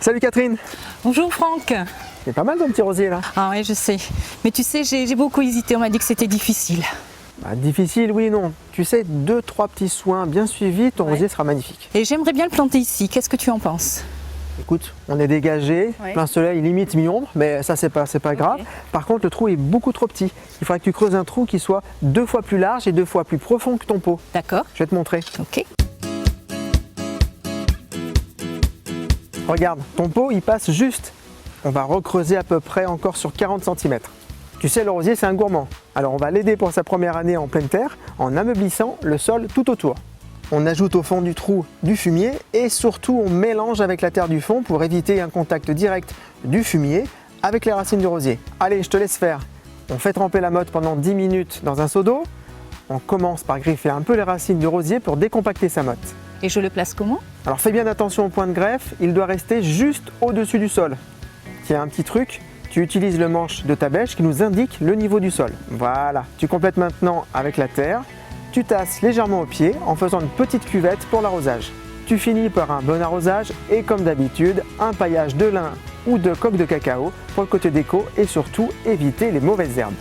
Salut Catherine. Bonjour Franck. C'est pas mal ton petit rosier là. Ah oui, je sais. Mais tu sais, j'ai beaucoup hésité, on m'a dit que c'était difficile. Difficile, oui et non. Tu sais, 2-3 petits soins bien suivis, ton rosier sera magnifique. Et j'aimerais bien le planter ici, qu'est-ce que tu en penses? Écoute, on est dégagé, plein soleil, limite mi-ombre, mais ça c'est pas grave. Par contre, le trou est beaucoup trop petit. Il faudrait que tu creuses un trou qui soit 2 fois plus large et 2 fois plus profond que ton pot. D'accord. Je vais te montrer. Ok. Regarde, ton pot il passe juste. On va recreuser à peu près encore sur 40 cm. Tu sais, le rosier c'est un gourmand. Alors on va l'aider pour sa première année en pleine terre en ameublissant le sol tout autour. On ajoute au fond du trou du fumier et surtout on mélange avec la terre du fond pour éviter un contact direct du fumier avec les racines du rosier. Allez, je te laisse faire. On fait tremper la motte pendant 10 minutes dans un seau d'eau. On commence par griffer un peu les racines du rosier pour décompacter sa motte. Et je le place comment? Alors fais bien attention au point de greffe, il doit rester juste au-dessus du sol. Tiens, un petit truc, tu utilises le manche de ta bêche qui nous indique le niveau du sol. Voilà, tu complètes maintenant avec la terre, tu tasses légèrement au pied en faisant une petite cuvette pour l'arrosage. Tu finis par un bon arrosage et comme d'habitude, un paillage de lin ou de coque de cacao pour le côté déco et surtout éviter les mauvaises herbes.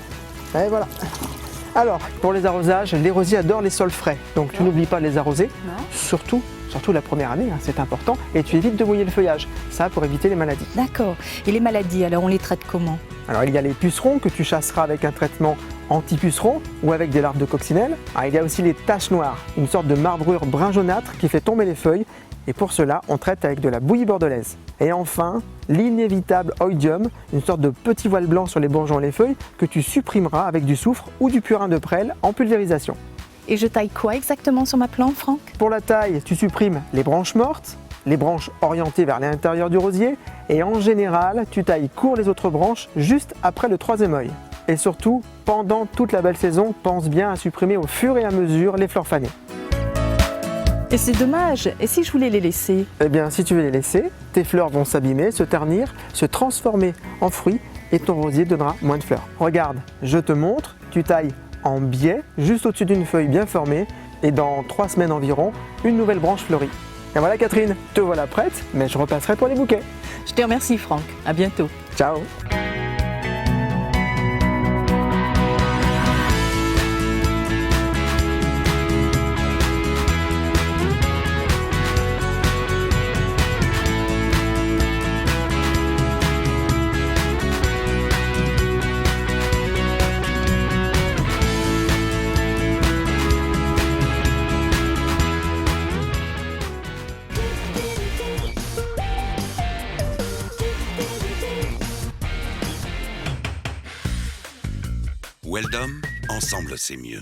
Et voilà. Alors, pour les arrosages, les rosiers adorent les sols frais, donc tu n'oublies pas de les arroser, surtout la première année, c'est important, et tu évites de mouiller le feuillage, ça pour éviter les maladies. D'accord. Et les maladies, alors on les traite comment? Alors il y a les pucerons que tu chasseras avec un traitement anti-puceron ou avec des larves de coccinelle. Il y a aussi les taches noires, une sorte de marbrure brun jaunâtre qui fait tomber les feuilles, et pour cela on traite avec de la bouillie bordelaise. Et enfin, l'inévitable oïdium, une sorte de petit voile blanc sur les bourgeons et les feuilles que tu supprimeras avec du soufre ou du purin de prêle en pulvérisation. Et je taille quoi exactement sur ma plante, Franck? Pour la taille, tu supprimes les branches mortes, les branches orientées vers l'intérieur du rosier et en général, tu tailles court les autres branches juste après le 3e œil. Et surtout, pendant toute la belle saison, pense bien à supprimer au fur et à mesure les fleurs fanées. Et c'est dommage, et si je voulais les laisser? Eh bien, si tu veux les laisser, tes fleurs vont s'abîmer, se ternir, se transformer en fruits et ton rosier donnera moins de fleurs. Regarde, je te montre, tu tailles en biais, juste au-dessus d'une feuille bien formée et dans 3 semaines environ, une nouvelle branche fleurit. Et voilà Catherine, te voilà prête, mais je repasserai pour les bouquets. Je te remercie Franck, à bientôt. Ciao. Weldom, ensemble c'est mieux.